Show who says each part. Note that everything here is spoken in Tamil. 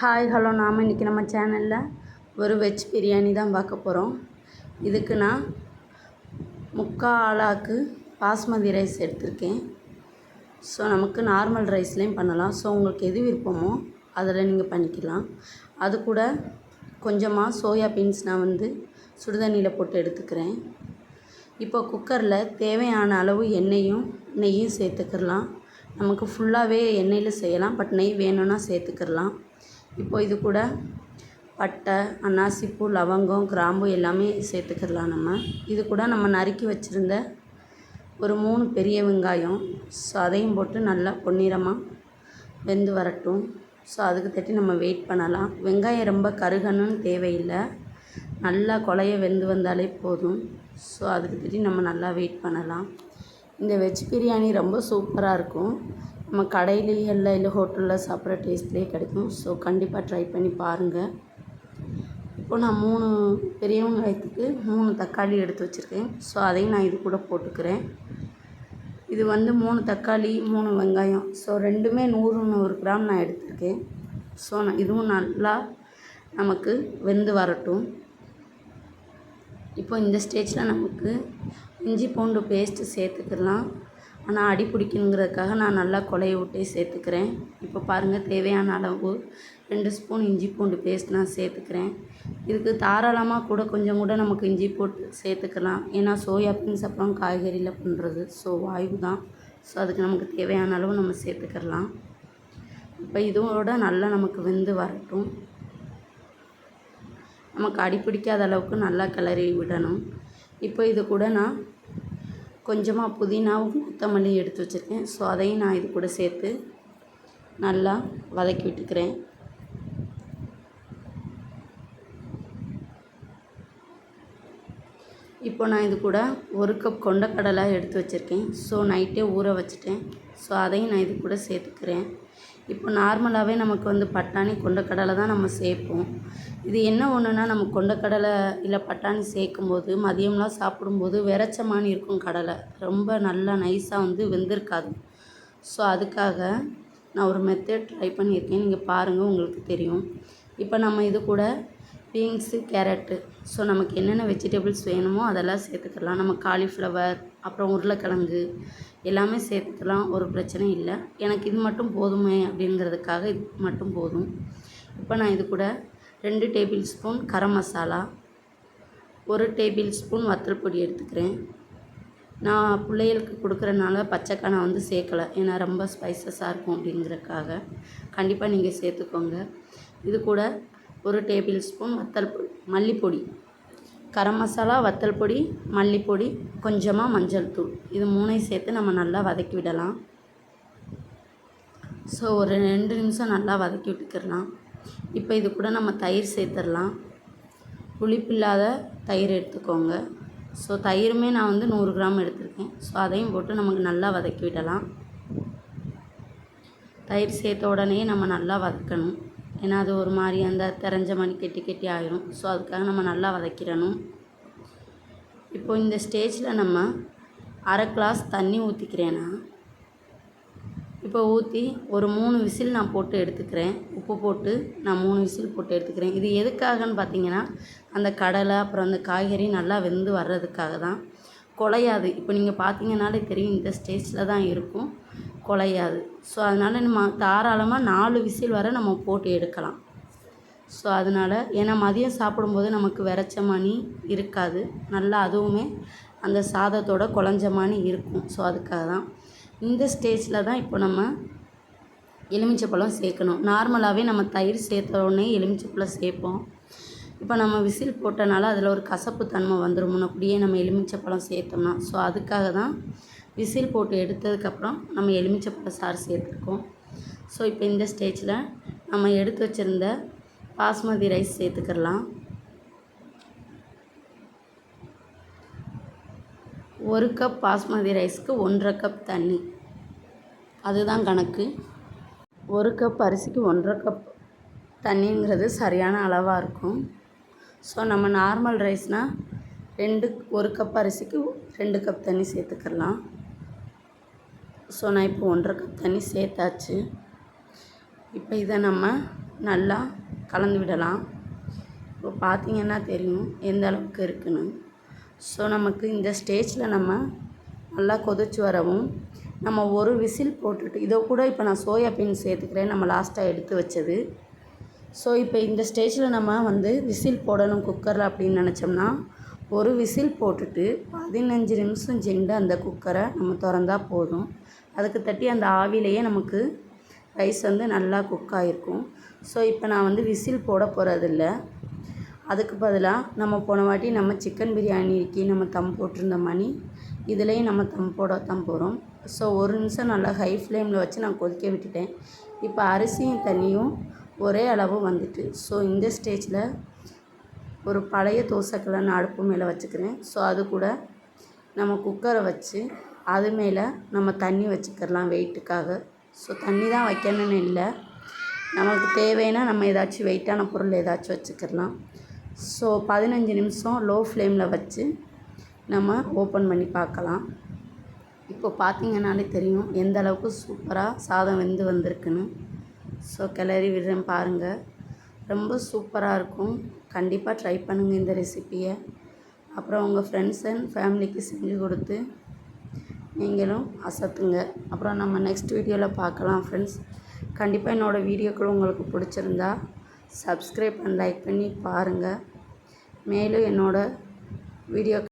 Speaker 1: ஹாய் ஹலோ, நாம் இன்றைக்கி நம்ம சேனலில் ஒரு வெஜ் பிரியாணி தான் பார்க்க போகிறோம். இதுக்கு நான் 3/4 ஆளாக்கு பாஸ்மதி ரைஸ் எடுத்திருக்கேன். ஸோ நமக்கு நார்மல் ரைஸ்லேயும் பண்ணலாம். ஸோ உங்களுக்கு எது விருப்பமோ அதில் நீங்கள் பண்ணிக்கலாம். அது கூட கொஞ்சமாக சோயா பீன்ஸ் நான் சுடுதண்ணியில் போட்டு எடுத்துக்கிறேன். இப்போ குக்கரில் தேவையான அளவு எண்ணெயும் நெய்யும் சேர்த்துக்கிடலாம். நமக்கு ஃபுல்லாகவே எண்ணெயில் செய்யலாம், பட் நெய் வேணும்னா சேர்த்துக்கிடலாம். இப்போ இது கூட பட்டை, அன்னாசிப்பூ, லவங்கம், கிராம்பு எல்லாமே சேர்த்துக்கிடலாம். இது கூட நம்ம நறுக்கி வச்சுருந்த ஒரு 3 பெரிய வெங்காயம், ஸோ அதையும் போட்டு நல்லா பொன்னிறமாக வெந்து வரட்டும். ஸோ அதுக்கு தட்டி நம்ம வெயிட் பண்ணலாம். வெங்காயம் ரொம்ப கருகணுன்னு தேவையில்லை, நல்லா குழைய வெந்து வந்தாலே போதும். ஸோ அதுக்கு தட்டி நம்ம நல்லா வெயிட் பண்ணலாம். இந்த வெஜ் பிரியாணி ரொம்ப சூப்பராக இருக்கும். நம்ம கடையிலேயே இல்லை ஹோட்டலில் சாப்பிட்ற டேஸ்ட்லேயே கிடைக்கும். ஸோ கண்டிப்பாக ட்ரை பண்ணி பாருங்கள். இப்போ நான் 3 பெரிய வெங்காயத்துக்கு 3 தக்காளி எடுத்து வச்சுருக்கேன். ஸோ அதையும் நான் இது கூட போட்டுக்கிறேன். இது 3 தக்காளி 3 வெங்காயம், ஸோ ரெண்டுமே 100 கிராம் நான் எடுத்திருக்கேன். ஸோ இதுவும் நல்லா நமக்கு வெந்து வரட்டும். இப்போ இந்த ஸ்டேஜில் நமக்கு இஞ்சி பூண்டு பேஸ்ட்டு சேர்த்துக்கலாம். ஆனால் அடி பிடிக்கணுங்கிறதுக்காக நான் நல்லா குழைய விட்டே சேர்த்துக்கிறேன். இப்போ பாருங்கள், தேவையான அளவு 2 ஸ்பூன் இஞ்சி பூண்டு பேஸ்ட் நான் சேர்த்துக்கிறேன். இதுக்கு தாராளமாக கூட கொஞ்சம் கூட நமக்கு இஞ்சி போட்டு சேர்த்துக்கலாம். ஏன்னா சோயா பீன்ஸ் அப்புறம் காய்கறியில் பண்ணுறது, ஸோ வாய்வு தான். ஸோ அதுக்கு நமக்கு தேவையான அளவு நம்ம சேர்த்துக்கலாம். இப்போ இதோட நல்லா நமக்கு வெந்து வரட்டும். நமக்கு அடி பிடிக்காத அளவுக்கு நல்லா கிளறி விடணும். இப்போ இது கூட நான் கொஞ்சமாக புதினாவும் கொத்தமல்லி எடுத்து வச்சுருக்கேன். ஸோ அதையும் நான் இது கூட சேர்த்து நல்லா வதக்கி விட்டுக்கிறேன். இப்போ நான் இது கூட 1 கப் கொண்டக்கடலை எடுத்து வச்சுருக்கேன். ஸோ நைட்டே ஊற வச்சுட்டேன். ஸோ அதையும் நான் இது கூட சேர்த்துக்கிறேன். இப்போ நார்மலாகவே நமக்கு பட்டாணி கொண்டக்கடலை தான் நம்ம சேர்ப்போம். இது என்ன ஒன்றுனா, நம்ம கொண்டக்கடலை இல்லை பட்டாணி சேர்க்கும்போது மதியம்லாம் சாப்பிடும்போது விரைச்ச மாதிரி இருக்கும் கடலை, ரொம்ப நல்லா நைஸாக வெந்திருக்காது. ஸோ அதுக்காக நான் ஒரு மெத்தட் ட்ரை பண்ணியிருக்கேன். நீங்கள் பாருங்கள், உங்களுக்கு தெரியும். இப்போ நம்ம இது கூட பீன்ஸு, கேரட்டு, ஸோ நமக்கு என்னென்ன வெஜிடபிள்ஸ் வேணுமோ அதெல்லாம் சேர்த்துக்கலாம். நம்ம காலிஃப்ளவர், அப்புறம் உருளைக்கிழங்கு எல்லாமே சேர்த்துக்கலாம், ஒரு பிரச்சனை இல்லை. எனக்கு இது மட்டும் போதுமே அப்படிங்கிறதுக்காக இது மட்டும் போதும். இப்போ நான் இது கூட 2 table spoon garam masala, 1 table spoon வத்தல் பொடி எடுத்துக்கிறேன். நான் பிள்ளைகளுக்கு கொடுக்குறனால பச்சைக்காய் நான் சேர்க்கலை, ஏன்னா ரொம்ப ஸ்பைசஸாக இருக்கும் அப்படிங்கிறதுக்காக. கண்டிப்பாக நீங்கள் சேர்த்துக்கோங்க. இது கூட 1 டேபிள் ஸ்பூன் மல்லிப்பொடி, கரம் மசாலா, வத்தல் பொடி, மல்லிப்பொடி, கொஞ்சமாக மஞ்சள் தூள், இது 3ஐயும் சேர்த்து நம்ம நல்லா வதக்கி விடலாம். ஸோ ஒரு 2 நிமிஷம் நல்லா வதக்கி விட்டுக்கிடலாம். இப்போ இது கூட நம்ம தயிர் சேர்த்துடலாம். புளிப்பில்லாத தயிர் எடுத்துக்கோங்க. ஸோ தயிருமே நான் 100 கிராம் எடுத்திருக்கேன். ஸோ அதையும் போட்டு நமக்கு நல்லா வதக்கி விடலாம். தயிர் சேர்த்த உடனே நம்ம நல்லா வதக்கணும், ஏன்னா அது ஒரு மாதிரி தெரிஞ்ச மாதிரி கெட்டி ஆகிரும். ஸோ அதுக்காக நம்ம நல்லா வதக்கிடணும். இப்போ இந்த ஸ்டேஜில் நம்ம 1/2 கிளாஸ் தண்ணி ஊற்றிக்கிறேன்னா, இப்போ ஊற்றி ஒரு 3 விசில் நான் போட்டு எடுத்துக்கிறேன். உப்பு போட்டு நான் 3 விசில் போட்டு எடுத்துக்கிறேன். இது எதுக்காகன்னு பார்த்தீங்கன்னா, அந்த கடலை அப்புறம் அந்த காய்கறி நல்லா வெந்து வர்றதுக்காக தான். குழையாது. இப்போ நீங்கள் பார்த்தீங்கன்னாலே தெரியும், இந்த ஸ்டேஜில் தான் இருக்கும், குழையாது. ஸோ அதனால் நம்ம தாராளமாக 4 விசில் வரை நம்ம போட்டு எடுக்கலாம். ஸோ அதனால், ஏன்னா மதியம் சாப்பிடும்போது நமக்கு விரைச்ச மாதிரி இருக்காது, நல்லா அதுவுமே அந்த சாதத்தோட குழஞ்ச மாதிரி இருக்கும். ஸோ அதுக்காக தான் இந்த ஸ்டேஜில் தான் இப்போ நம்ம எலுமிச்சைப்பழம் சேர்க்கணும். நார்மலாகவே நம்ம தயிர் சேர்த்த உடனே எலுமிச்சைப்பழம் சேர்ப்போம். இப்போ நம்ம விசில் போட்டனால அதில் ஒரு கசப்பு தன்மை வந்துடும் அப்படியே நம்ம எலுமிச்சைப்பழம் சேர்த்தோம்னா. ஸோ அதுக்காக தான் விசில் போட்டு எடுத்ததுக்கப்புறம் நம்ம எலுமிச்சைப்பழ சாறு சேர்த்துருக்கோம். ஸோ இப்போ இந்த ஸ்டேஜில் நம்ம எடுத்து வச்சுருந்த பாஸ்மதி ரைஸ் சேர்த்துக்கிடலாம். 1 கப் பாஸ்மதி ரைஸ்க்கு 1/2 கப் தண்ணி, அதுதான் கணக்கு. 1 கப் அரிசிக்கு 1/2 கப் தண்ணிங்கிறது சரியான அளவாக இருக்கும். ஸோ நம்ம நார்மல் ரைஸ்னால் 1 கப் அரிசிக்கு 2 கப் தண்ணி சேர்த்துக்கிடலாம். ஸோ நான் இப்போ 1/2 கப் தண்ணி சேர்த்தாச்சு. இப்போ இதை நம்ம நல்லா கலந்து விடலாம். இப்போ பார்த்திங்கன்னா தெரியும் எந்த அளவுக்கு இருக்குன்னு. ஸோ நமக்கு இந்த ஸ்டேஜில் நம்ம நல்லா கொதிச்சு வரவும் நம்ம ஒரு விசில் போட்டுட்டு இதை கூட இப்போ நான் சோயா பீன்ஸ் சேர்த்துக்கிறேன், நம்ம லாஸ்ட்டாக எடுத்து வச்சது. ஸோ இப்போ இந்த ஸ்டேஜில் நம்ம விசில் போடணும் குக்கரில் அப்படின்னு நினச்சோம்னா ஒரு விசில் போட்டுட்டு 15 நிமிஷம் சென்று அந்த குக்கரை நம்ம திறந்தா போதும். அதுக்கு தட்டி அந்த ஆவிலேயே நமக்கு ரைஸ் நல்லா குக் ஆகிருக்கும். ஸோ இப்போ நான் விசில் போட போகிறதில்ல. அதுக்கு பதிலாக நம்ம போன வாட்டி நம்ம சிக்கன் பிரியாணிக்கு நம்ம தம் போட்டிருந்த மாதிரி இதுலேயும் நம்ம தம் போட தான் போகிறோம். ஸோ ஒரு நிமிஷம் நல்லா ஹை ஃப்ளேமில் வச்சு நான் கொதிக்க விட்டுட்டேன். இப்போ அரிசியும் தண்ணியும் ஒரே அளவு வந்துட்டு. ஸோ இந்த ஸ்டேஜில் ஒரு பழைய தோசைக்கல்லை நான் அடுப்பு மேலே வச்சுக்கிறேன். ஸோ அது கூட நம்ம குக்கரை வச்சு அது மேலே நம்ம தண்ணி வச்சுக்கிறலாம் வெயிட்டுக்காக. ஸோ தண்ணி தான் வைக்கணும்னு இல்லை, நமக்கு தேவைன்னா நம்ம ஏதாச்சும் வெயிட்டான பொருள் ஏதாச்சும் வச்சுக்கிறலாம். ஸோ 15 நிமிஷம் லோ ஃப்ளேமில் வச்சு நம்ம ஓப்பன் பண்ணி பார்க்கலாம். இப்போ பார்த்திங்கனாலே தெரியும் எந்த அளவுக்கு சூப்பராக சாதம் வெந்து வந்திருக்குன்னு. ஸோ கிளறி விடுறேன் பாருங்கள், ரொம்ப சூப்பராக இருக்கும். கண்டிப்பாக ட்ரை பண்ணுங்கள் இந்த ரெசிப்பியை. அப்புறம் உங்கள் ஃப்ரெண்ட்ஸ் அண்ட் ஃபேமிலிக்கு செஞ்சு கொடுத்து நீங்களும் அசத்துங்க. அப்புறம் நம்ம நெக்ஸ்ட் வீடியோவில் பார்க்கலாம் ஃப்ரெண்ட்ஸ். கண்டிப்பாக என்னோடய வீடியோக்கள் உங்களுக்கு பிடிச்சிருந்தா சப்ஸ்கிரைப் அண்ட் லைக் பண்ணி பாருங்கள். மேலும் என்னோடய வீடியோ